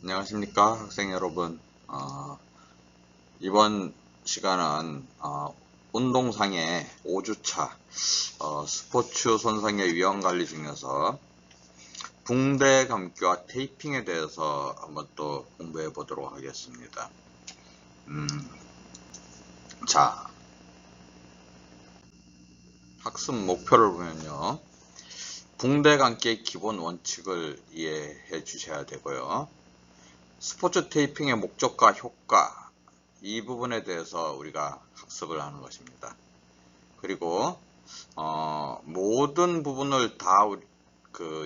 안녕하십니까 학생 여러분. 이번 시간은 운동상의 5주차 스포츠 손상의 위험관리 중에서 붕대 감기와 테이핑에 대해서 한번 또 공부해 보도록 하겠습니다. 자, 학습 목표를 보면요, 붕대 감기의 기본 원칙을 이해해 주셔야 되고요, 스포츠 테이핑의 목적과 효과, 이 부분에 대해서 우리가 학습을 하는 것입니다. 그리고 모든 부분을 다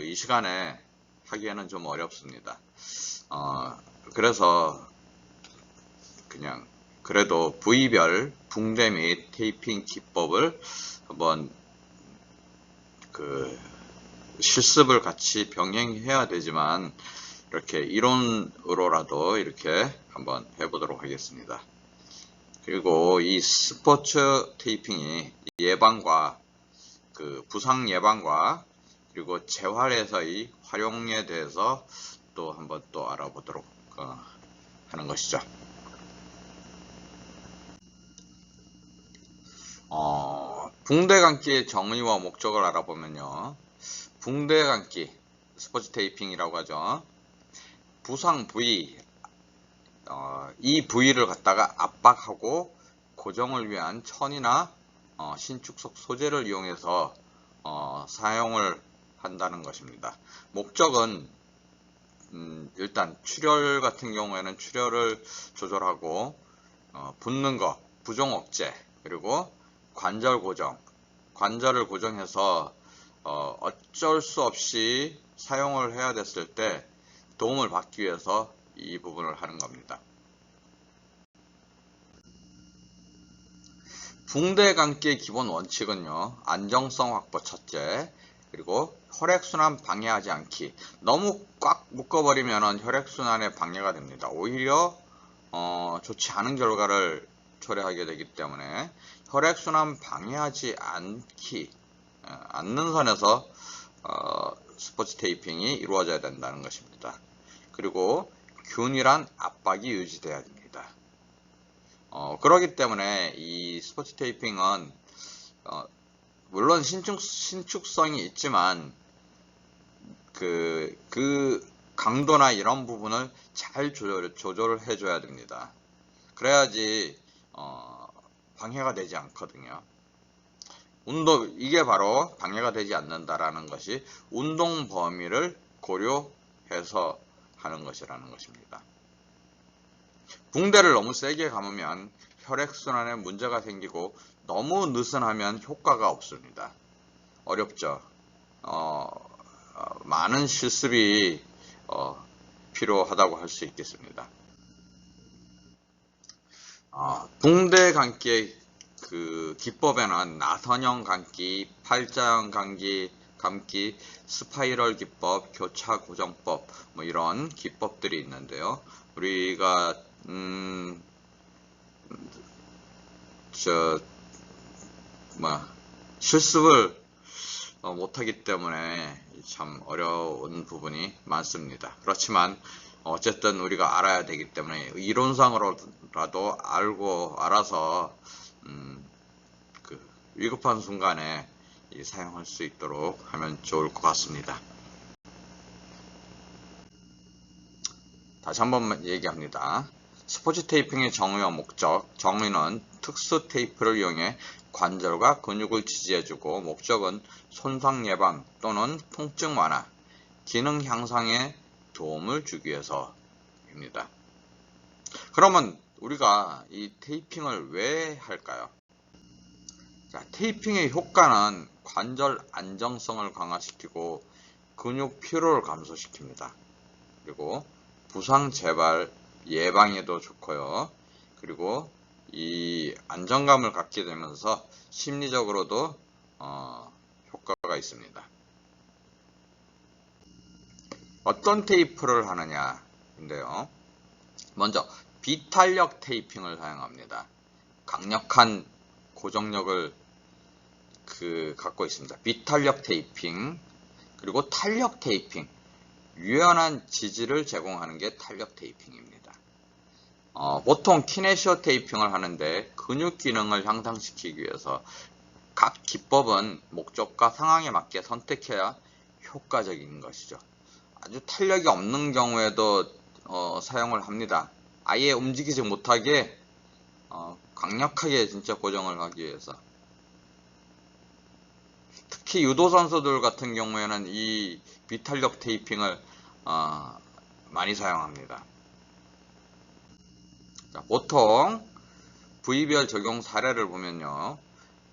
이 시간에 하기에는 좀 어렵습니다. 그래서 그냥 그래도 부위별 붕대 및 테이핑 기법을 한번 실습을 같이 병행해야 되지만, 이렇게 이론으로라도 이렇게 한번 해보도록 하겠습니다. 그리고 이 스포츠 테이핑이 예방과 부상 예방과 그리고 재활에서의 활용에 대해서 또 한번 또 알아보도록 하는 것이죠. 붕대 감기의 정의와 목적을 알아보면요, 붕대 감기, 스포츠 테이핑이라고 하죠. 부상 부위, 이 부위를 갖다가 압박하고 고정을 위한 천이나 신축성 소재를 이용해서 사용을 한다는 것입니다. 목적은 일단 출혈 같은 경우에는 출혈을 조절하고, 붓는 것, 부종 억제, 그리고 관절 고정, 관절을 고정해서 어쩔 수 없이 사용을 해야 됐을 때 도움을 받기 위해서 이 부분을 하는 겁니다. 붕대 감기의 기본 원칙은요, 안정성 확보 첫째, 그리고 혈액순환 방해하지 않기. 너무 꽉 묶어버리면 혈액순환에 방해가 됩니다. 오히려 좋지 않은 결과를 초래하게 되기 때문에 혈액순환 방해하지 않는 선에서 스포츠 테이핑이 이루어져야 된다는 것입니다. 그리고 균일한 압박이 유지돼야 됩니다. 그렇기 때문에 이 스포츠 테이핑은 물론 신축성이 있지만 그 강도나 이런 부분을 잘 조절을 해줘야 됩니다. 그래야지 방해가 되지 않거든요. 이게 바로 방해가 되지 않는다라는 것이 운동 범위를 고려해서 하는 것이라는 것입니다. 붕대를 너무 세게 감으면 혈액순환에 문제가 생기고, 너무 느슨하면 효과가 없습니다. 어렵죠. 많은 실습이 필요하다고 할 수 있겠습니다. 붕대 감기의 기법에는 나선형 감기, 팔자형 감기, 스파이럴 기법, 교차 고정법, 뭐 이런 기법들이 있는데요. 우리가 실습을 못하기 때문에 참 어려운 부분이 많습니다. 그렇지만 어쨌든 우리가 알아야 되기 때문에 이론상으로라도 알아서 위급한 순간에 사용할 수 있도록 하면 좋을 것 같습니다. 다시 한번 얘기합니다. 스포츠 테이핑의 정의와 목적. 정의는 특수 테이프를 이용해 관절과 근육을 지지해주고, 목적은 손상 예방 또는 통증 완화, 기능 향상에 도움을 주기 위해서입니다. 그러면 우리가 이 테이핑을 왜 할까요? 자, 테이핑의 효과는 관절 안정성을 강화시키고 근육 피로를 감소시킵니다. 그리고 부상 재발 예방에도 좋고요. 그리고 이 안정감을 갖게 되면서 심리적으로도 효과가 있습니다. 어떤 테이프를 하느냐인데요. 먼저 비탄력 테이핑을 사용합니다. 강력한 고정력을 갖고 있습니다. 비탄력 테이핑, 그리고 탄력 테이핑. 유연한 지지를 제공하는 게 탄력 테이핑입니다. 보통 키네시오 테이핑을 하는데 근육 기능을 향상시키기 위해서 각 기법은 목적과 상황에 맞게 선택해야 효과적인 것이죠. 아주 탄력이 없는 경우에도 사용을 합니다. 아예 움직이지 못하게 강력하게 진짜 고정을 하기 위해서. 특히 유도 선수들 같은 경우에는 이 비탄력 테이핑을 많이 사용합니다. 자, 보통 부위별 적용 사례를 보면요.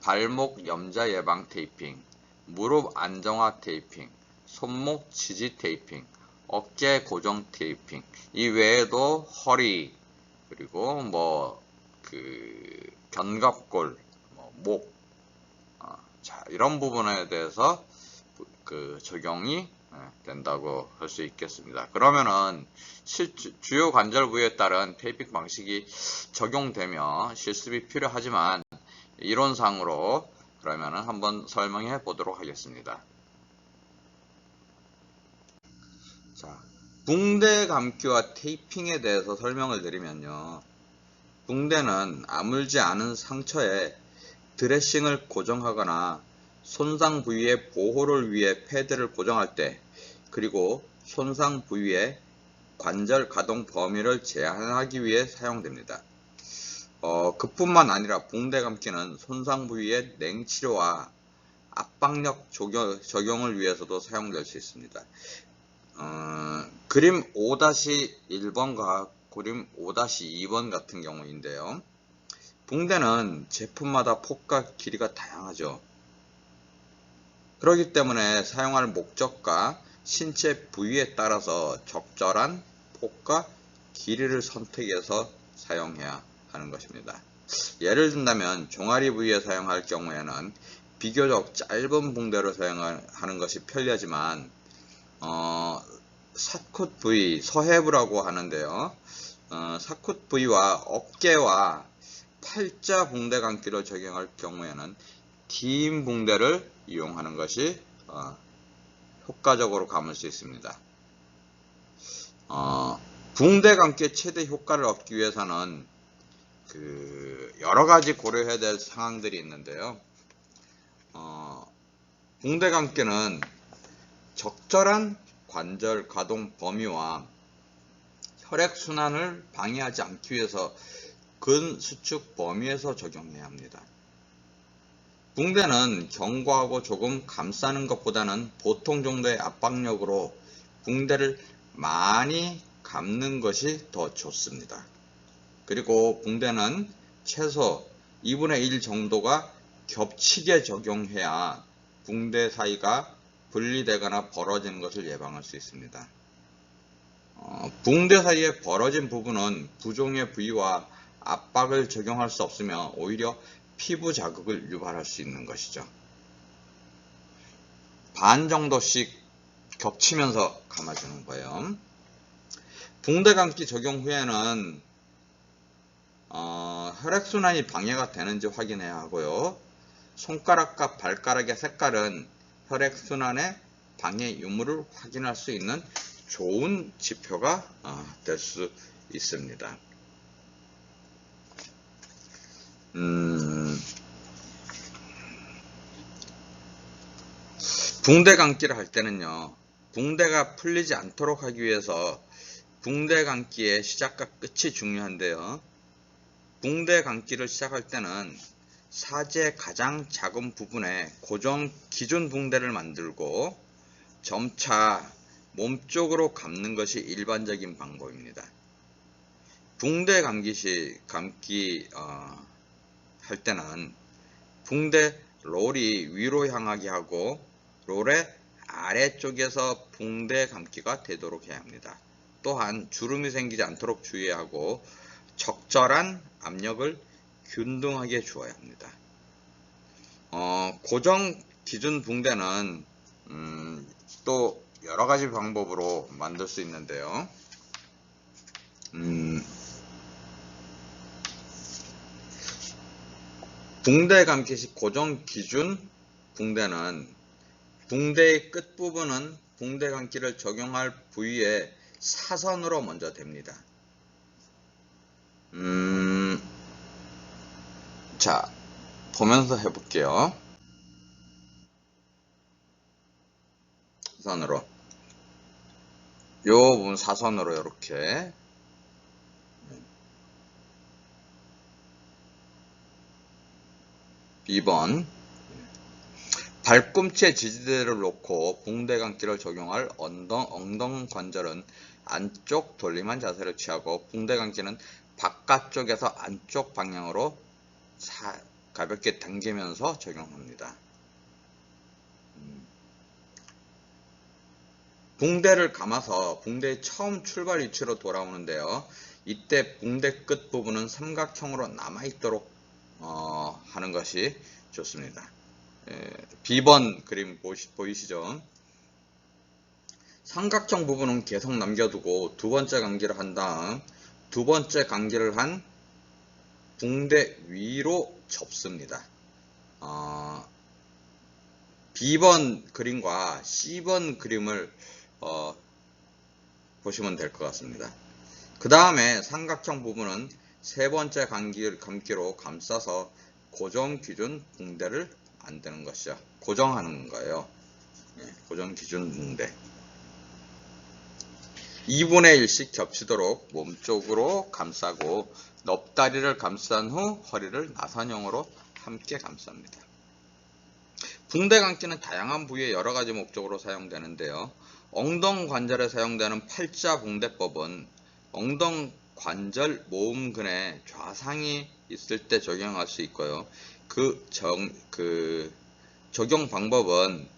발목 염자 예방 테이핑, 무릎 안정화 테이핑, 손목 지지 테이핑, 어깨 고정 테이핑, 이 외에도 허리, 그리고 견갑골, 목, 자, 이런 부분에 대해서 적용이 된다고 할 수 있겠습니다. 그러면은 주요 관절 부위에 따른 테이핑 방식이 적용되며 실습이 필요하지만 이론상으로 그러면은 한번 설명해 보도록 하겠습니다. 자, 붕대 감기와 테이핑에 대해서 설명을 드리면요. 붕대는 아물지 않은 상처에 드레싱을 고정하거나 손상 부위의 보호를 위해 패드를 고정할 때, 그리고 손상 부위의 관절 가동 범위를 제한하기 위해 사용됩니다. 그뿐만 아니라 붕대 감기는 손상 부위의 냉치료와 압박력 적용을 위해서도 사용될 수 있습니다. 그림 5-1번과 그림 5-2번 같은 경우인데요. 붕대는 제품마다 폭과 길이가 다양하죠. 그렇기 때문에 사용할 목적과 신체 부위에 따라서 적절한 폭과 길이를 선택해서 사용해야 하는 것입니다. 예를 든다면 종아리 부위에 사용할 경우에는 비교적 짧은 붕대로 사용하는 것이 편리하지만 사콧 부위, 서해부라고 하는데요. 사콧 부위와 어깨와 팔자 붕대 감기를 적용할 경우에는 긴 붕대를 이용하는 것이 효과적으로 감을 수 있습니다. 붕대 감기의 최대 효과를 얻기 위해서는 여러 가지 고려해야 될 상황들이 있는데요. 붕대 감기는 적절한 관절 가동 범위와 혈액순환을 방해하지 않기 위해서 근수축 범위에서 적용해야 합니다. 붕대는 경고하고 조금 감싸는 것보다는 보통 정도의 압박력으로 붕대를 많이 감는 것이 더 좋습니다. 그리고 붕대는 최소 2분의 1 정도가 겹치게 적용해야 붕대 사이가 분리되거나 벌어지는 것을 예방할 수 있습니다. 붕대 사이에 벌어진 부분은 부종의 부위와 압박을 적용할 수 없으며 오히려 피부 자극을 유발할 수 있는 것이죠. 반 정도씩 겹치면서 감아주는 거예요. 붕대 감기 적용 후에는 혈액순환이 방해가 되는지 확인해야 하고요. 손가락과 발가락의 색깔은 혈액순환의 방해 유무를 확인할 수 있는 좋은 지표가 될 수 있습니다. 붕대 감기를 할 때는요, 붕대가 풀리지 않도록 하기 위해서 붕대 감기의 시작과 끝이 중요한데요. 붕대 감기를 시작할 때는 사지의 가장 작은 부분에 고정 기준 붕대를 만들고 점차 몸쪽으로 감는 것이 일반적인 방법입니다. 붕대 감기 할 때는 붕대 롤이 위로 향하게 하고 롤의 아래쪽에서 붕대 감기가 되도록 해야 합니다. 또한 주름이 생기지 않도록 주의해야 하고 적절한 압력을 균등하게 주어야 합니다. 고정 기준 붕대는 또 여러 가지 방법으로 만들 수 있는데요. 붕대 감기 시 고정 기준 붕대는 붕대의 끝부분은 붕대 감기를 적용할 부위에 사선으로 먼저 댑니다. 자, 보면서 해볼게요. 사선으로. 요 부분 사선으로 이렇게. (2번) 발꿈치에 지지대를 놓고 붕대 감기를 적용할 엉덩 관절은 안쪽 돌림한 자세를 취하고 붕대 감기는 바깥쪽에서 안쪽 방향으로 가볍게 당기면서 적용합니다. 붕대를 감아서 붕대의 처음 출발 위치로 돌아오는데요. 이때 붕대 끝 부분은 삼각형으로 남아있도록 하는 것이 좋습니다. B번 그림 보이시죠? 삼각형 부분은 계속 남겨두고 두 번째 감기를 한 다음 두 번째 감기를 한 붕대 위로 접습니다. B번 그림과 C번 그림을 보시면 될 것 같습니다. 그 다음에 삼각형 부분은 세 번째 감기로 감싸서 고정 기준 붕대를 만드는 것이죠. 고정하는 거예요. 고정 기준 붕대. 2분의 1씩 겹치도록 몸쪽으로 감싸고 넙다리를 감싼 후 허리를 나선형으로 함께 감쌉니다. 붕대 감기는 다양한 부위에 여러가지 목적으로 사용되는데요. 엉덩 관절에 사용되는 팔자 붕대법은 엉덩 관절 모음근에 좌상이 있을 때 적용할 수 있고요. 그 적용 방법은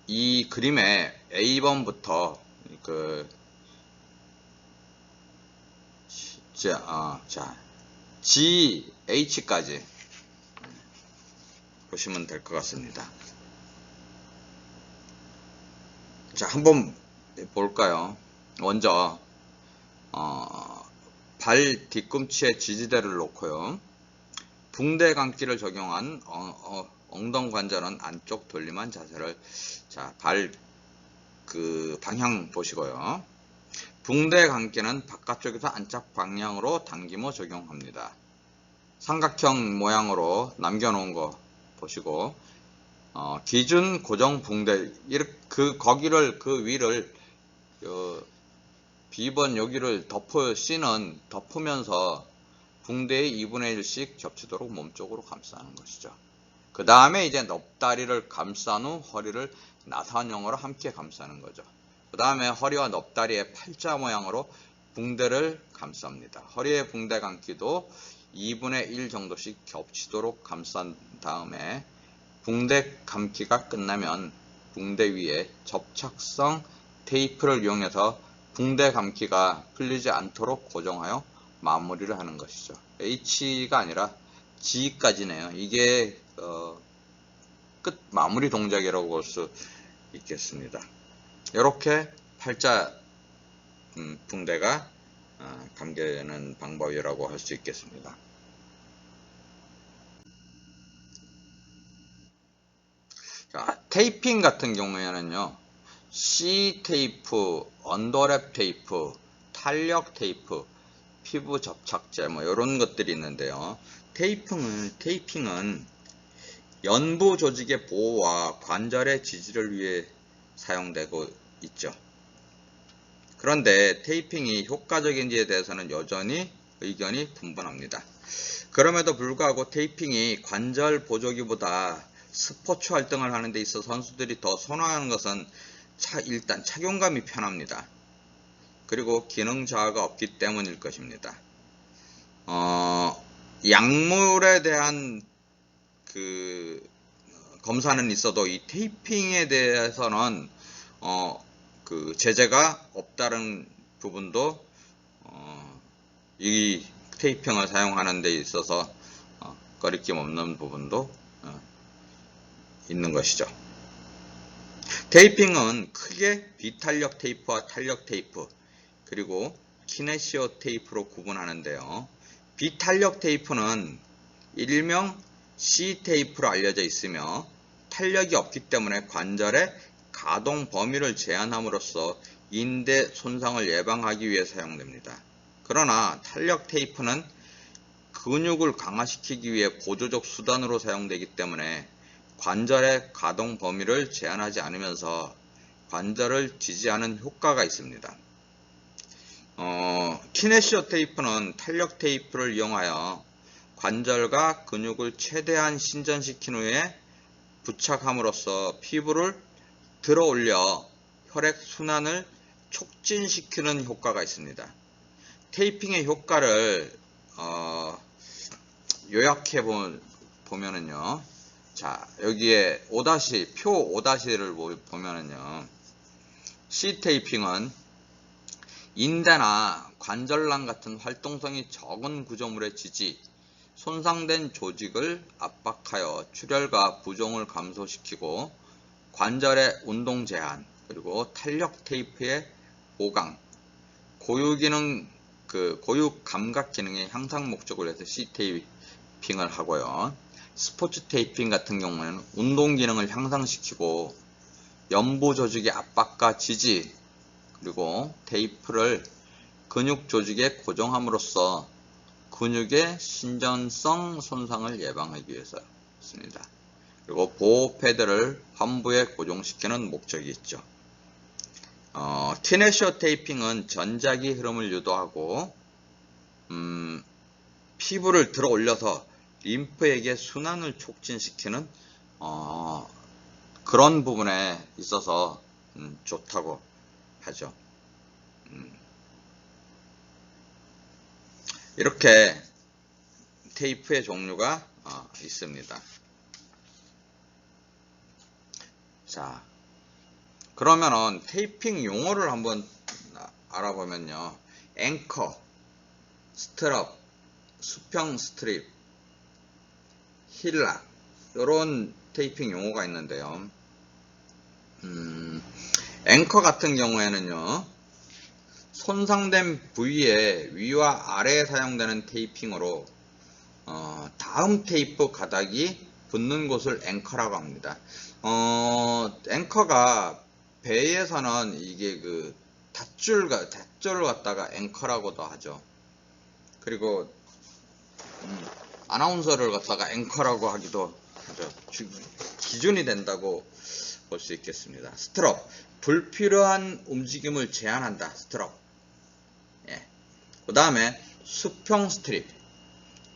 이 그림의 A번부터 GH까지 보시면 될 것 같습니다. 자, 한번 볼까요? 먼저 발 뒤꿈치에 지지대를 놓고요. 붕대 감기를 적용한 엉덩 관절은 안쪽 돌림한 자세를 발 방향 보시고요. 붕대 감기는 바깥쪽에서 안쪽 방향으로 당기며 적용합니다. 삼각형 모양으로 남겨놓은 거 보시고 기준 고정 붕대 거기를 그 위를 B번 여기를 C는 덮으면서 붕대의 2분의 1씩 겹치도록 몸쪽으로 감싸는 것이죠. 그 다음에 이제 넙다리를 감싼 후 허리를 나선형으로 함께 감싸는 거죠. 그 다음에 허리와 넙다리의 팔자 모양으로 붕대를 감쌉니다. 허리의 붕대 감기도 2분의 1 정도씩 겹치도록 감싼 다음에 붕대 감기가 끝나면 붕대 위에 접착성 테이프를 이용해서 붕대 감기가 풀리지 않도록 고정하여 마무리를 하는 것이죠. H가 아니라 G까지네요. 이게 끝 마무리 동작이라고 볼 수 있겠습니다. 이렇게 팔자 붕대가 감겨지는 방법이라고 할 수 있겠습니다. 자, 테이핑 같은 경우에는요, C 테이프, 언더랩 테이프, 탄력 테이프, 피부 접착제 이런 것들이 있는데요. 테이핑은 연부 조직의 보호와 관절의 지지를 위해 사용되고 있죠. 그런데 테이핑이 효과적인지에 대해서는 여전히 의견이 분분합니다. 그럼에도 불구하고 테이핑이 관절 보조기보다 스포츠 활동을 하는 데 있어 선수들이 더 선호하는 것은 일단 착용감이 편합니다. 그리고 기능 저하가 없기 때문일 것입니다. 약물에 대한 검사는 있어도 이 테이핑에 대해서는 제재가 없다는 부분도 이 테이핑을 사용하는 데 있어서 거리낌 없는 부분도 있는 것이죠. 테이핑은 크게 비탄력 테이프와 탄력 테이프 그리고 키네시오 테이프로 구분하는데요. 비탄력 테이프는 일명 C 테이프로 알려져 있으며 탄력이 없기 때문에 관절에 가동 범위를 제한함으로써 인대 손상을 예방하기 위해 사용됩니다. 그러나 탄력 테이프는 근육을 강화시키기 위해 보조적 수단으로 사용되기 때문에 관절의 가동 범위를 제한하지 않으면서 관절을 지지하는 효과가 있습니다. 키네시오 테이프는 탄력 테이프를 이용하여 관절과 근육을 최대한 신전시킨 후에 부착함으로써 피부를 들어 올려 혈액순환을 촉진시키는 효과가 있습니다. 테이핑의 효과를 요약해 보면은요. 자, 여기에 표 5-를 보면은요. C 테이핑은 인대나 관절낭 같은 활동성이 적은 구조물의 지지, 손상된 조직을 압박하여 출혈과 부종을 감소시키고 관절의 운동 제한, 그리고 탄력 테이프의 보강, 고유 감각 기능의 향상 목적을 해서 C 테이핑을 하고요. 스포츠 테이핑 같은 경우에는 운동 기능을 향상시키고 연부 조직의 압박과 지지, 그리고 테이프를 근육 조직에 고정함으로써 근육의 신전성 손상을 예방하기 위해서입니다. 그리고 보호 패드를 환부에 고정시키는 목적이 있죠. 키네시오 테이핑은 전자기 흐름을 유도하고 피부를 들어 올려서 림프에게 순환을 촉진시키는 그런 부분에 있어서 좋다고 하죠. 이렇게 테이프의 종류가 있습니다. 자, 그러면은 테이핑 용어를 한번 알아보면요. 앵커, 스트럽, 수평 스트립, 힐락, 이런 테이핑 용어가 있는데요. 앵커 같은 경우에는요, 손상된 부위의 위와 아래에 사용되는 테이핑으로 다음 테이프 가닥이 붙는 곳을 앵커라고 합니다. 앵커가 배에서는 이게 그 닷줄을 갖다가 앵커라고도 하죠. 그리고 아나운서를 갖다가 앵커라고 하기도 하죠. 기준이 된다고 볼 수 있겠습니다. 스트럽, 불필요한 움직임을 제한한다. 스트럽. 예. 그 다음에 수평 스트립,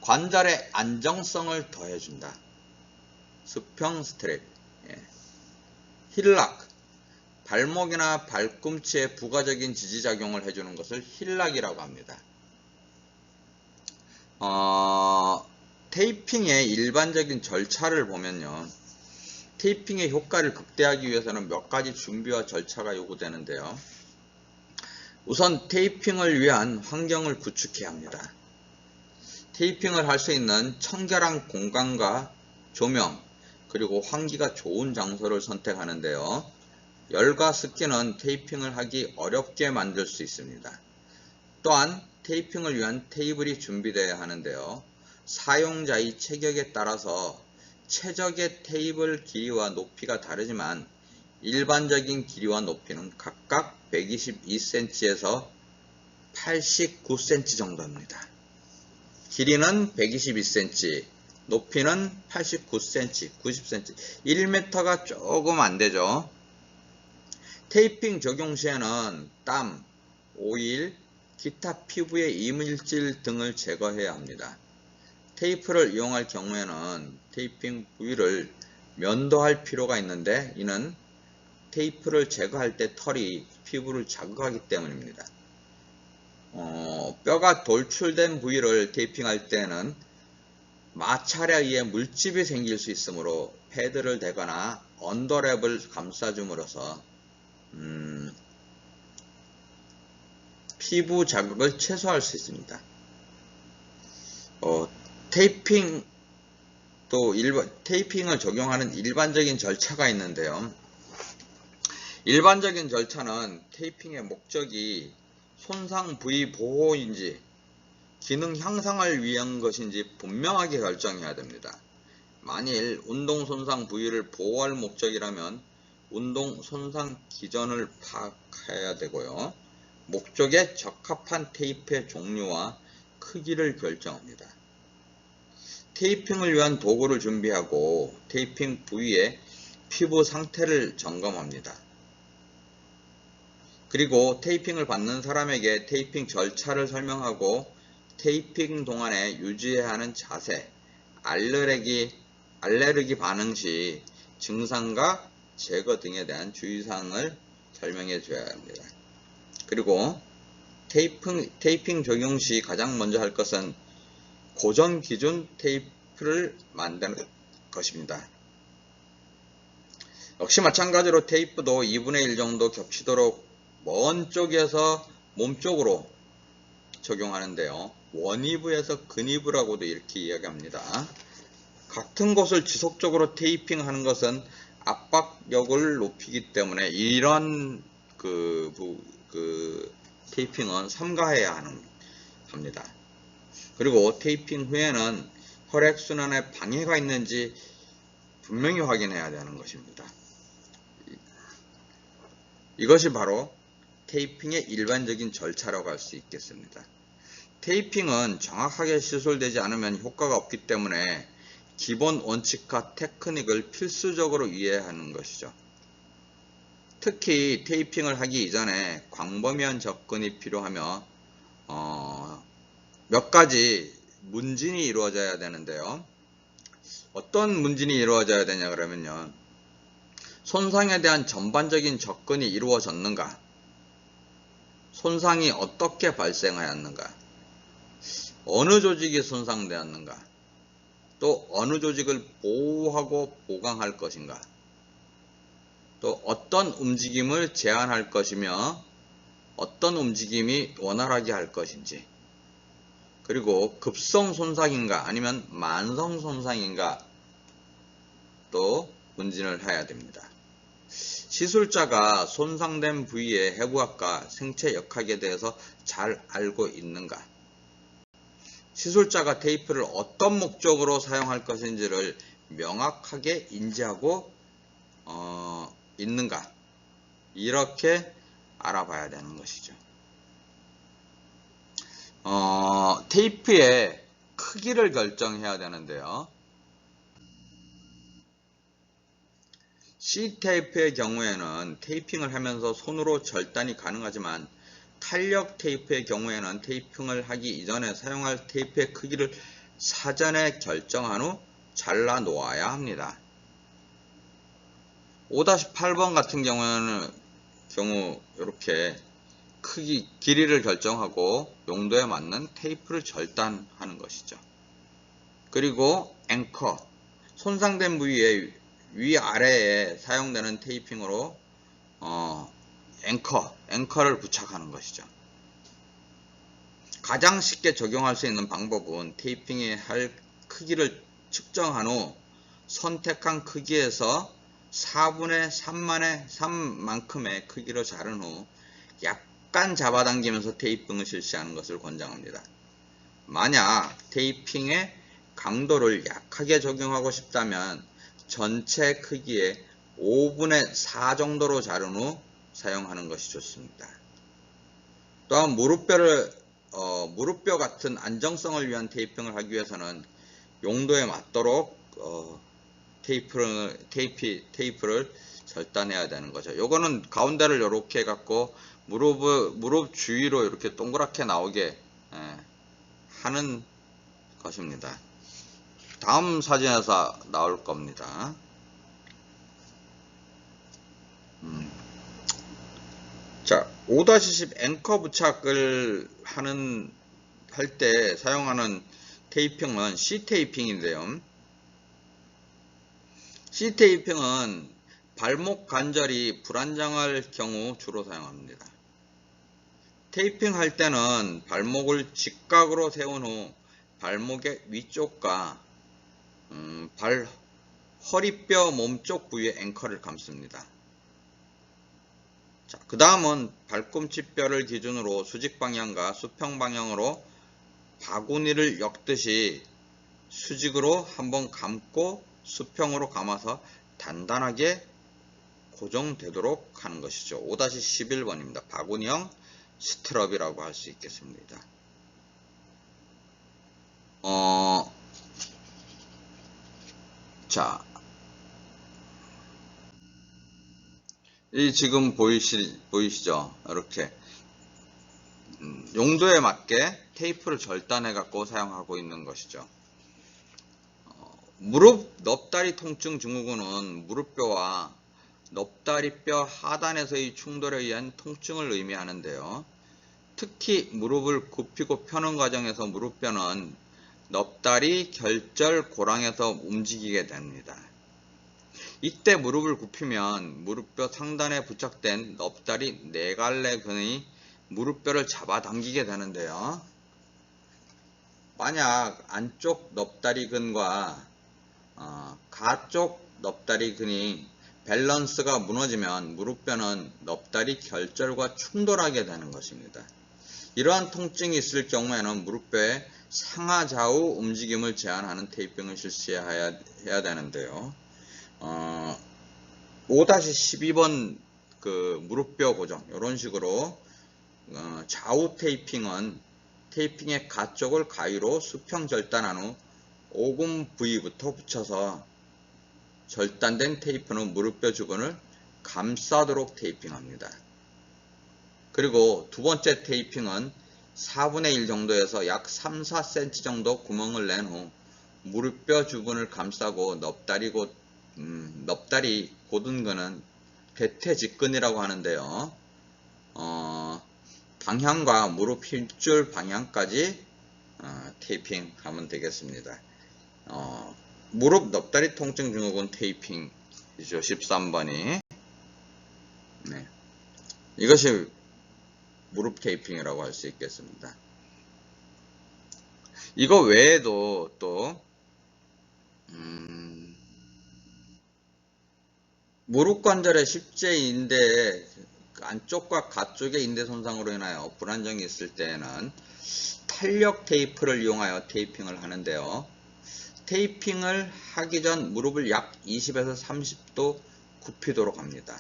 관절의 안정성을 더해준다. 수평 스트립. 예. 힐락, 발목이나 발꿈치에 부가적인 지지작용을 해주는 것을 힐락이라고 합니다. 테이핑의 일반적인 절차를 보면요. 테이핑의 효과를 극대화하기 위해서는 몇 가지 준비와 절차가 요구되는데요. 우선 테이핑을 위한 환경을 구축해야 합니다. 테이핑을 할 수 있는 청결한 공간과 조명, 그리고 환기가 좋은 장소를 선택하는데요. 열과 습기는 테이핑을 하기 어렵게 만들 수 있습니다. 또한 테이핑을 위한 테이블이 준비되어야 하는데요. 사용자의 체격에 따라서 최적의 테이블 길이와 높이가 다르지만 일반적인 길이와 높이는 각각 122cm에서 89cm 정도입니다. 길이는 122cm, 높이는 89cm, 90cm, 1m가 조금 안 되죠. 테이핑 적용 시에는 땀, 오일, 기타 피부의 이물질 등을 제거해야 합니다. 테이프를 이용할 경우에는 테이핑 부위를 면도할 필요가 있는데 이는 테이프를 제거할 때 털이 피부를 자극하기 때문입니다. 뼈가 돌출된 부위를 테이핑할 때는 마찰에 의해 물집이 생길 수 있으므로 패드를 대거나 언더랩을 감싸줌으로써 피부 자극을 최소화할 수 있습니다. 테이핑을 적용하는 일반적인 절차가 있는데요. 일반적인 절차는 테이핑의 목적이 손상 부위 보호인지 기능 향상을 위한 것인지 분명하게 결정해야 됩니다. 만일 운동 손상 부위를 보호할 목적이라면 운동 손상 기전을 파악해야 되고요. 목적에 적합한 테이프의 종류와 크기를 결정합니다. 테이핑을 위한 도구를 준비하고 테이핑 부위의 피부 상태를 점검합니다. 그리고 테이핑을 받는 사람에게 테이핑 절차를 설명하고 테이핑 동안에 유지해야 하는 자세, 알레르기 반응 시 증상과 제거 등에 대한 주의사항을 설명해 줘야 합니다. 그리고 테이핑 적용 시 가장 먼저 할 것은 고정 기준 테이프를 만드는 것입니다. 역시 마찬가지로 테이프도 2분의 1 정도 겹치도록 먼 쪽에서 몸 쪽으로 적용하는데요. 원위부에서 근위부라고도 이렇게 이야기합니다. 같은 곳을 지속적으로 테이핑하는 것은 압박력을 높이기 때문에 이런 테이핑은 삼가해야 합니다. 그리고 테이핑 후에는 혈액순환에 방해가 있는지 분명히 확인해야 되는 것입니다. 이것이 바로 테이핑의 일반적인 절차라고 할 수 있겠습니다. 테이핑은 정확하게 시술되지 않으면 효과가 없기 때문에 기본 원칙과 테크닉을 필수적으로 이해하는 것이죠. 특히 테이핑을 하기 이전에 광범위한 접근이 필요하며 몇 가지 문진이 이루어져야 되는데요. 어떤 문진이 이루어져야 되냐 그러면요. 손상에 대한 전반적인 접근이 이루어졌는가? 손상이 어떻게 발생하였는가? 어느 조직이 손상되었는가? 또 어느 조직을 보호하고 보강할 것인가? 또 어떤 움직임을 제한할 것이며 어떤 움직임이 원활하게 할 것인지, 그리고 급성 손상인가 아니면 만성 손상인가 또 문진을 해야 됩니다. 시술자가 손상된 부위의 해부학과 생체 역학에 대해서 잘 알고 있는가? 시술자가 테이프를 어떤 목적으로 사용할 것인지를 명확하게 인지하고 있는가? 이렇게 알아봐야 되는 것이죠. 테이프의 크기를 결정해야 되는데요. C테이프의 경우에는 테이핑을 하면서 손으로 절단이 가능하지만 탄력 테이프의 경우에는 테이핑을 하기 이전에 사용할 테이프의 크기를 사전에 결정한 후 잘라 놓아야 합니다. 5-8번 같은 경우에는 이렇게 길이를 결정하고 용도에 맞는 테이프를 절단하는 것이죠. 그리고 앵커, 손상된 부위의 위아래에 사용되는 테이핑으로 앵커를 부착하는 것이죠. 가장 쉽게 적용할 수 있는 방법은 테이핑의 할 크기를 측정한 후 선택한 크기에서 4분의 3만큼의 크기로 자른 후 약간 잡아당기면서 테이핑을 실시하는 것을 권장합니다. 만약 테이핑의 강도를 약하게 적용하고 싶다면 전체 크기의 5분의 4 정도로 자른 후 사용하는 것이 좋습니다. 또한 무릎뼈 같은 안정성을 위한 테이핑을 하기 위해서는 용도에 맞도록 테이프를 절단해야 되는 거죠. 요거는 가운데를 이렇게 해갖고 무릎 주위로 이렇게 동그랗게 나오게 하는 것입니다. 다음 사진에서 나올 겁니다. 자, 5-10 앵커 부착을 할 때 사용하는 테이핑은 C테이핑인데요. C테이핑은 발목 관절이 불안정할 경우 주로 사용합니다. 테이핑 할 때는 발목을 직각으로 세운 후 발목의 위쪽과 허리뼈 몸쪽 부위에 앵커를 감습니다. 자, 그 다음은 발꿈치뼈를 기준으로 수직 방향과 수평 방향으로 바구니를 엮듯이 수직으로 한번 감고 수평으로 감아서 단단하게 고정되도록 하는 것이죠. 5-11번입니다. 바구니형 스트럽이라고 할 수 있겠습니다. 자, 이 지금 보이시죠? 이렇게 용도에 맞게 테이프를 절단해 갖고 사용하고 있는 것이죠. 무릎 넙다리 통증 증후군은 무릎뼈와 넙다리뼈 하단에서의 충돌에 의한 통증을 의미하는데요. 특히 무릎을 굽히고 펴는 과정에서 무릎뼈는 넙다리 결절 고랑에서 움직이게 됩니다. 이때 무릎을 굽히면 무릎뼈 상단에 부착된 넙다리 네갈래근의 무릎뼈를 잡아당기게 되는데요. 만약 안쪽 넙다리근과 가쪽 넙다리근이 밸런스가 무너지면 무릎뼈는 넙다리 결절과 충돌하게 되는 것입니다. 이러한 통증이 있을 경우에는 무릎뼈의 상하 좌우 움직임을 제한하는 테이핑을 실시해야 되는데요. 5-12번 그 무릎뼈 고정 이런 식으로 좌우 테이핑은 테이핑의 가쪽을 가위로 수평 절단한 후 오금 부위부터 붙여서 절단된 테이프는 무릎뼈 주변을 감싸도록 테이핑합니다. 그리고 두 번째 테이핑은 4분의 1 정도에서 약 3-4cm 정도 구멍을 낸 후 무릎뼈 주변을 감싸고 넙다리 고든근은 대퇴직근이라고 하는데요. 방향과 무릎 힘줄 방향까지 테이핑하면 되겠습니다. 무릎 넙다리 통증 증후군 테이핑이죠. 13번이. 네. 이것이 무릎 테이핑이라고 할 수 있겠습니다. 이거 외에도 또 무릎 관절의 십제 인대 안쪽과 가쪽의 인대 손상으로 인하여 불안정이 있을 때에는 탄력 테이프를 이용하여 테이핑을 하는데요. 테이핑을 하기 전 무릎을 약 20에서 30도 굽히도록 합니다.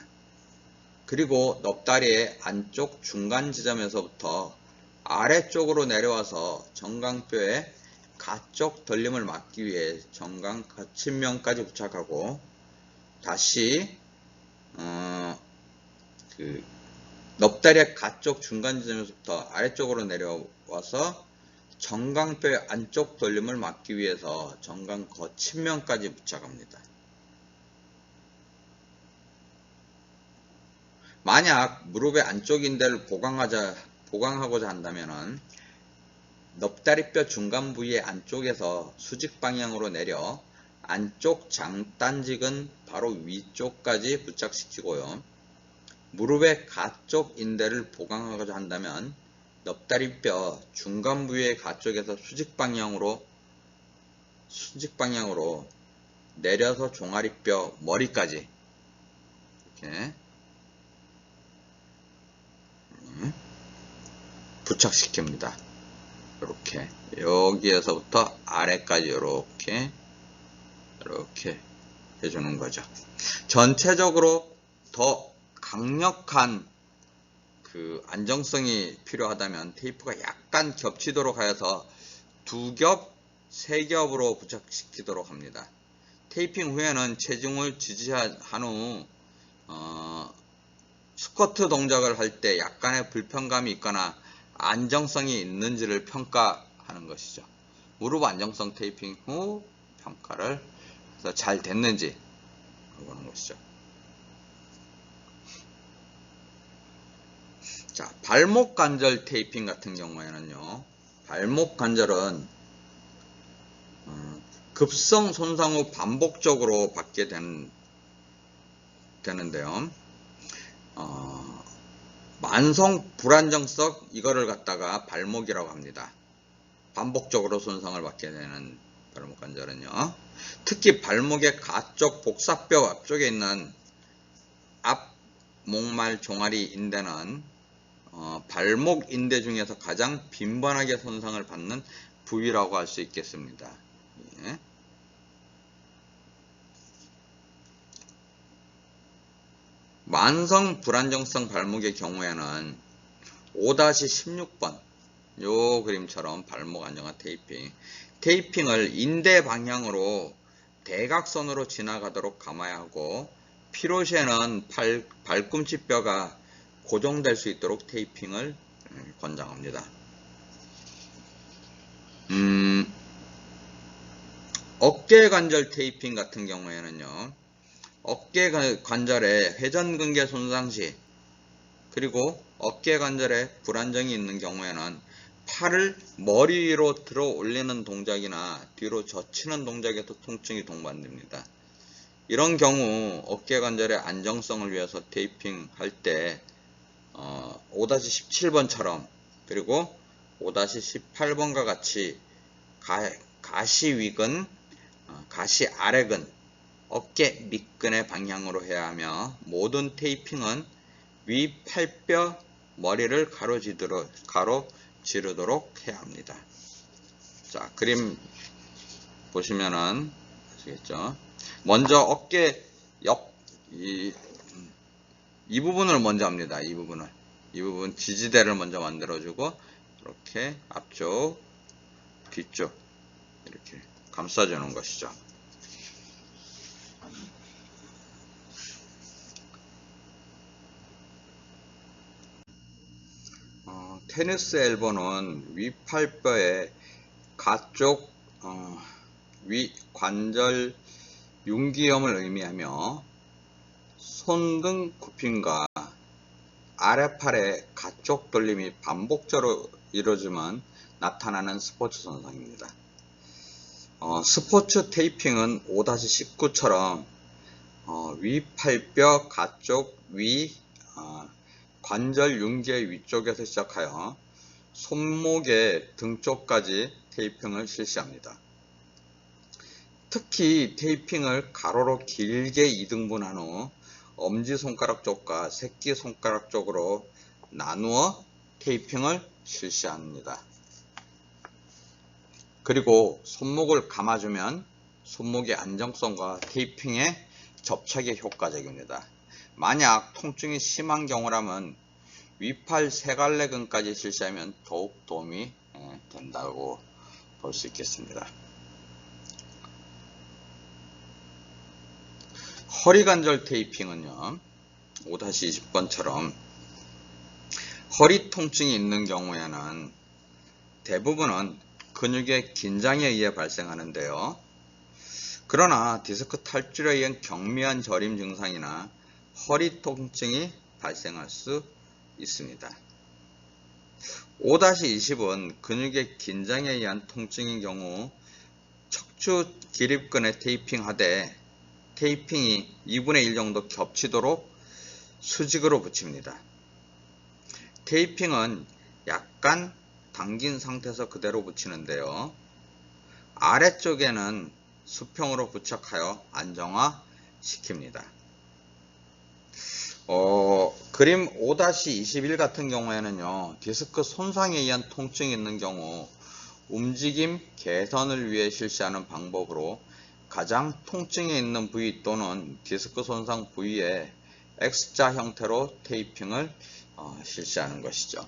그리고 넙다리의 안쪽 중간 지점에서부터 아래쪽으로 내려와서 정강뼈에 가쪽 덜림을 막기 위해 정강 거침면까지 부착하고 다시 넙다리의 가쪽 중간 지점에서부터 아래쪽으로 내려와서 정강뼈의 안쪽 돌림을 막기 위해서 정강 거침면까지 부착합니다. 만약 무릎의 안쪽 인대를 보강하고자 한다면 넙다리뼈 중간 부위의 안쪽에서 수직 방향으로 내려 안쪽 장단직은 바로 위쪽까지 부착시키고요. 무릎의 가쪽 인대를 보강하고자 한다면 넙다리뼈 중간 부위의 가쪽에서 수직 방향으로 내려서 종아리뼈 머리까지 이렇게 부착시킵니다. 이렇게 여기에서부터 아래까지 이렇게 해주는 거죠. 전체적으로 더 강력한 그 안정성이 필요하다면 테이프가 약간 겹치도록 하여서 2겹, 3겹으로 부착시키도록 합니다. 테이핑 후에는 체중을 지지한 후 스쿼트 동작을 할 때 약간의 불편감이 있거나 안정성이 있는지를 평가하는 것이죠. 무릎 안정성 테이핑 후 평가를 해서 잘 됐는지 보는 것이죠. 자, 발목 관절 테이핑 같은 경우에는요, 발목 관절은 급성 손상 후 반복적으로 받게 되는데요. 만성 불안정성 이거를 갖다가 발목이라고 합니다. 반복적으로 손상을 받게 되는 발목 관절은요. 특히 발목의 가쪽 복사뼈 앞쪽에 있는 앞 목말 종아리 인대는 발목 인대 중에서 가장 빈번하게 손상을 받는 부위라고 할 수 있겠습니다. 예. 만성 불안정성 발목의 경우에는 5-16번 요 그림처럼 발목 안정화 테이핑. 테이핑을 인대 방향으로 대각선으로 지나가도록 감아야 하고, 필요시에는 발꿈치뼈가 고정될 수 있도록 테이핑을 권장합니다. 어깨 관절 테이핑 같은 경우에는요, 어깨 관절에 회전근개 손상 시, 그리고 어깨 관절에 불안정이 있는 경우에는 팔을 머리 위로 들어 올리는 동작이나 뒤로 젖히는 동작에도 통증이 동반됩니다. 이런 경우 어깨 관절의 안정성을 위해서 테이핑 할 때 5-17번처럼 그리고 5-18번과 같이 가시 위근, 가시 아래근, 어깨 밑근의 방향으로 해야 하며, 모든 테이핑은 위 팔뼈 머리를 가로지르도록 해야 합니다. 자, 그림 보시면은 아시겠죠? 먼저 어깨 옆 이 부분을 먼저 합니다. 이 부분 지지대를 먼저 만들어주고, 이렇게 앞쪽, 뒤쪽 이렇게 감싸주는 것이죠. 테니스 엘보는 위팔뼈의 가쪽 위 관절 융기염을 의미하며, 손등 굽힘과 아래팔의 가쪽 돌림이 반복적으로 이루어지면 나타나는 스포츠 손상입니다. 스포츠 테이핑은 5-19처럼 위팔뼈 가쪽 위 관절 융기의 위쪽에서 시작하여 손목의 등 쪽까지 테이핑을 실시합니다. 특히 테이핑을 가로로 길게 2등분한 후 엄지손가락 쪽과 새끼손가락 쪽으로 나누어 테이핑을 실시합니다. 그리고 손목을 감아주면 손목의 안정성과 테이핑의 접착에 효과적입니다. 만약 통증이 심한 경우라면 위팔 세갈래근까지 실시하면 더욱 도움이 된다고 볼 수 있겠습니다. 허리관절 테이핑은요, 5-20번처럼 허리 통증이 있는 경우에는 대부분은 근육의 긴장에 의해 발생하는데요. 그러나 디스크 탈출에 의한 경미한 저림 증상이나 허리 통증이 발생할 수 있습니다. 5-20은 근육의 긴장에 의한 통증인 경우 척추 기립근에 테이핑하되, 테이핑이 2분의 1 정도 겹치도록 수직으로 붙입니다. 테이핑은 약간 당긴 상태에서 그대로 붙이는데요. 아래쪽에는 수평으로 부착하여 안정화 시킵니다. 그림 5-21 같은 경우에는요, 디스크 손상에 의한 통증이 있는 경우 움직임 개선을 위해 실시하는 방법으로 가장 통증이 있는 부위 또는 디스크 손상 부위에 X자 형태로 테이핑을 실시하는 것이죠.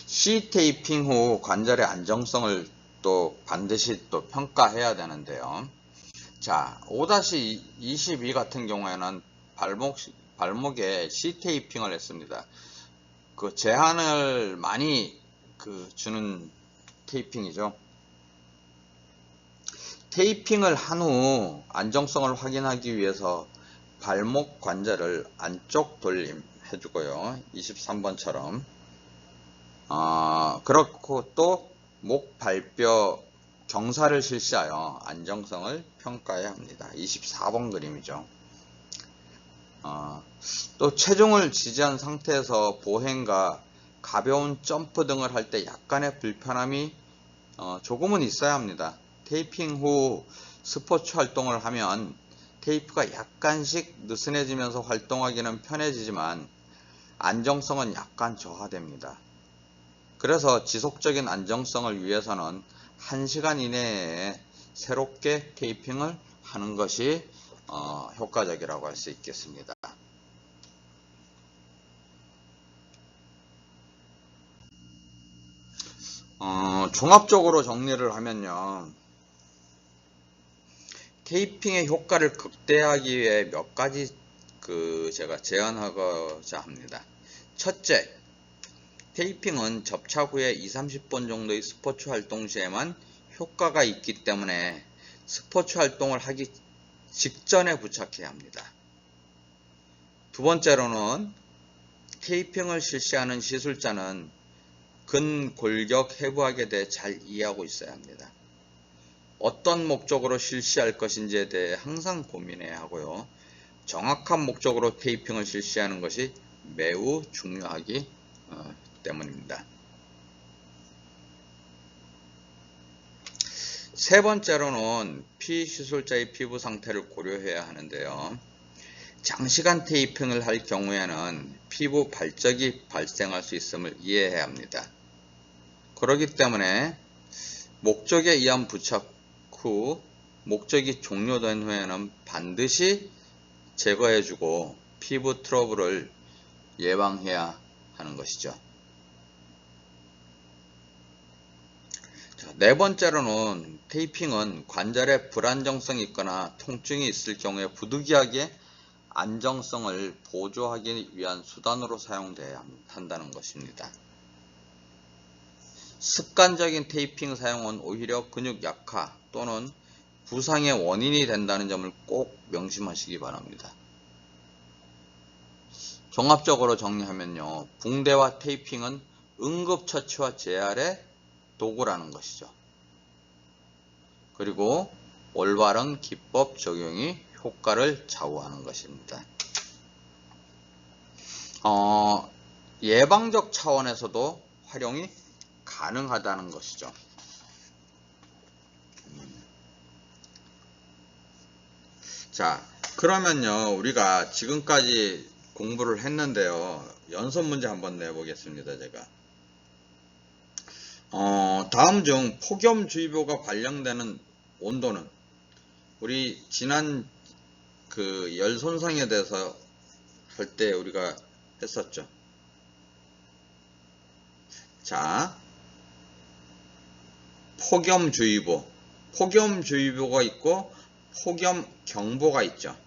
C 테이핑 후 관절의 안정성을 또 반드시 또 평가해야 되는데요. 자, 5-22 같은 경우에는 발목에 C 테이핑을 했습니다. 그 제한을 많이 주는 테이핑이죠. 테이핑을 한 후 안정성을 확인하기 위해서 발목 관절을 안쪽 돌림 해주고요. 23번처럼. 그렇고 또 목 발뼈 경사를 실시하여 안정성을 평가해야 합니다. 24번 그림이죠. 또 체중을 지지한 상태에서 보행과 가벼운 점프 등을 할 때 약간의 불편함이 조금은 있어야 합니다. 테이핑 후 스포츠 활동을 하면 테이프가 약간씩 느슨해지면서 활동하기는 편해지지만 안정성은 약간 저하됩니다. 그래서 지속적인 안정성을 위해서는 1시간 이내에 새롭게 테이핑을 하는 것이 효과적이라고 할 수 있겠습니다. 종합적으로 정리를 하면요. 테이핑의 효과를 극대화하기 위해 몇 가지 제가 제안하고자 합니다. 첫째, 테이핑은 접착 후에 20-30분 정도의 스포츠 활동 시에만 효과가 있기 때문에 스포츠 활동을 하기 직전에 부착해야 합니다. 두 번째로는 테이핑을 실시하는 시술자는 근골격 해부학에 대해 잘 이해하고 있어야 합니다. 어떤 목적으로 실시할 것인지에 대해 항상 고민해야 하고요. 정확한 목적으로 테이핑을 실시하는 것이 매우 중요하기 때문입니다. 세 번째로는 피시술자의 피부 상태를 고려해야 하는데요. 장시간 테이핑을 할 경우에는 피부 발적이 발생할 수 있음을 이해해야 합니다. 그렇기 때문에 목적에 의한 부착 후 목적이 종료된 후에는 반드시 제거해주고 피부 트러블을 예방해야 하는 것이죠. 자, 네 번째로는 테이핑은 관절에 불안정성이 있거나 통증이 있을 경우에 부득이하게 안정성을 보조하기 위한 수단으로 사용돼야 한다는 것입니다. 습관적인 테이핑 사용은 오히려 근육 약화 또는 부상의 원인이 된다는 점을 꼭 명심하시기 바랍니다. 종합적으로 정리하면요. 붕대와 테이핑은 응급처치와 재활의 도구라는 것이죠. 그리고 올바른 기법 적용이 효과를 좌우하는 것입니다. 예방적 차원에서도 활용이 가능하다는 것이죠. 자, 그러면요, 우리가 지금까지 공부를 했는데요. 연습 문제 한번 내보겠습니다, 제가. 다음 중 폭염주의보가 발령되는 온도는 우리 지난 열 손상에 대해서 할 때 우리가 했었죠. 자, 폭염주의보가 있고 폭염경보가 있죠.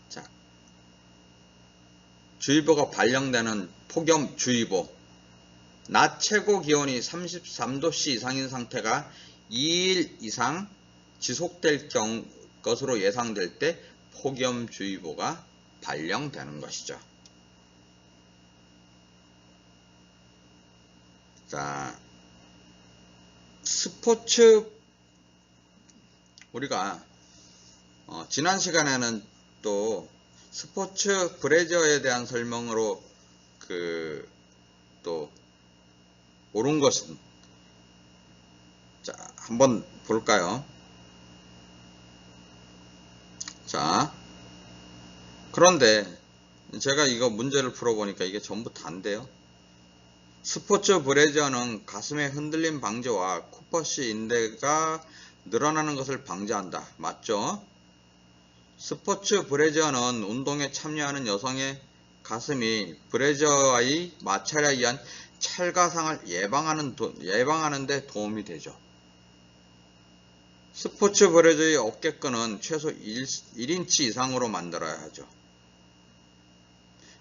자, 주의보가 발령되는 폭염주의보. 낮 최고 기온이 33도씨 이상인 상태가 2일 이상 지속될 것으로 예상될 때 폭염주의보가 발령되는 것이죠. 자, 스포츠 우리가 지난 시간에는 또 스포츠 브래저에 대한 설명으로 또 옳은 것은 자, 한번 볼까요? 자, 그런데 제가 이거 문제를 풀어보니까 이게 전부 다인데요. 스포츠 브래저는 가슴의 흔들림 방지와 쿠퍼시 인대가 늘어나는 것을 방지한다. 맞죠? 스포츠 브래저는 운동에 참여하는 여성의 가슴이 브래저와의 마찰에 의한 찰가상을 예방하는 데 도움이 되죠. 스포츠 브래저의 어깨끈은 최소 1인치 이상으로 만들어야 하죠.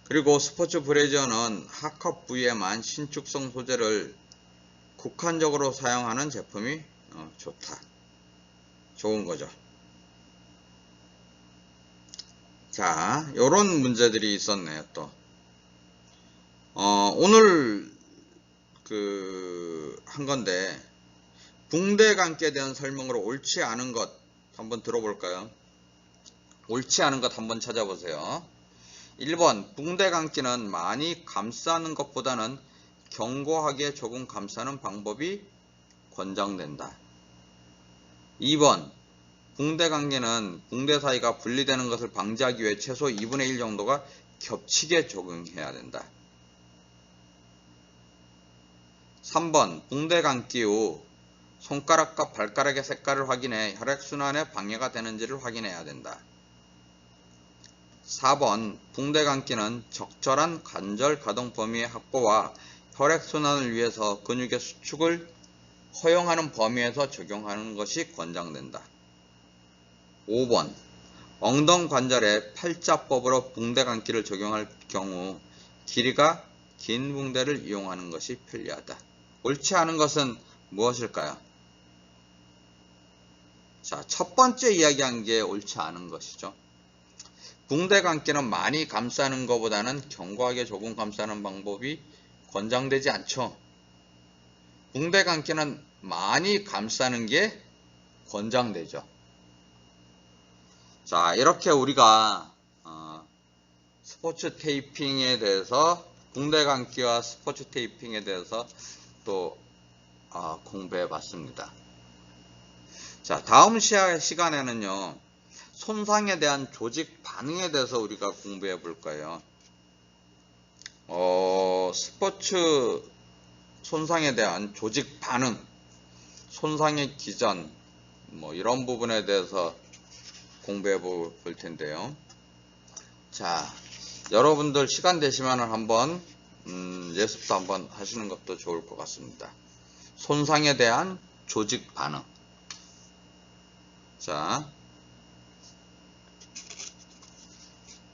그리고 스포츠 브래저는 하컵 부위에만 신축성 소재를 국한적으로 사용하는 제품이 좋은 거죠. 자, 요런 문제들이 있었네요, 또. 오늘 한 건데, 붕대 감기에 대한 설명으로 옳지 않은 것 한번 들어볼까요? 옳지 않은 것 한번 찾아보세요. 1번, 붕대 감기는 많이 감싸는 것보다는 견고하게 조금 감싸는 방법이 권장된다. 2번, 붕대 감기는 붕대 사이가 분리되는 것을 방지하기 위해 최소 2분의 1 정도가 겹치게 적용해야 된다. 3번, 붕대 감기 후 손가락과 발가락의 색깔을 확인해 혈액순환에 방해가 되는지를 확인해야 된다. 4번 붕대 감기는 적절한 관절 가동 범위의 확보와 혈액순환을 위해서 근육의 수축을 허용하는 범위에서 적용하는 것이 권장된다. 5번 엉덩관절에 팔자법으로 붕대 감기를 적용할 경우 길이가 긴 붕대를 이용하는 것이 편리하다. 옳지 않은 것은 무엇일까요? 자, 첫 번째 이야기한 게 옳지 않은 것이죠. 붕대 감기는 많이 감싸는 것보다는 견고하게 조금 감싸는 방법이 권장되지 않죠. 붕대 감기는 많이 감싸는 게 권장되죠. 자, 이렇게 우리가 스포츠 테이핑에 대해서 붕대 감기와 스포츠 테이핑에 대해서 또 공부해 봤습니다. 자, 다음 시간에는요, 손상에 대한 조직 반응에 대해서 우리가 공부해 볼 거예요. 스포츠 손상에 대한 조직 반응, 손상의 기전, 이런 부분에 대해서 공부해 볼 텐데요. 자, 여러분들 시간 되시면 한번 예습도 한번 하시는 것도 좋을 것 같습니다. 손상에 대한 조직 반응. 자,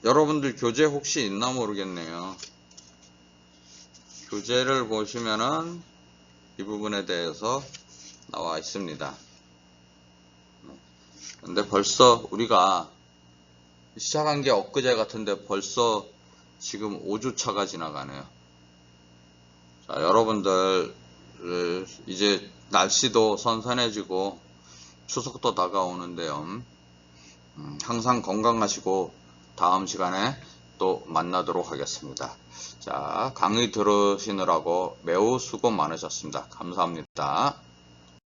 여러분들 교재 혹시 있나 모르겠네요. 교재를 보시면은 이 부분에 대해서 나와 있습니다. 근데 벌써 우리가 시작한 게 엊그제 같은데 벌써 지금 5주차가 지나가네요. 자, 여러분들 이제 날씨도 선선해지고 추석도 다가오는데요. 항상 건강하시고 다음 시간에 또 만나도록 하겠습니다. 자, 강의 들으시느라고 매우 수고 많으셨습니다. 감사합니다.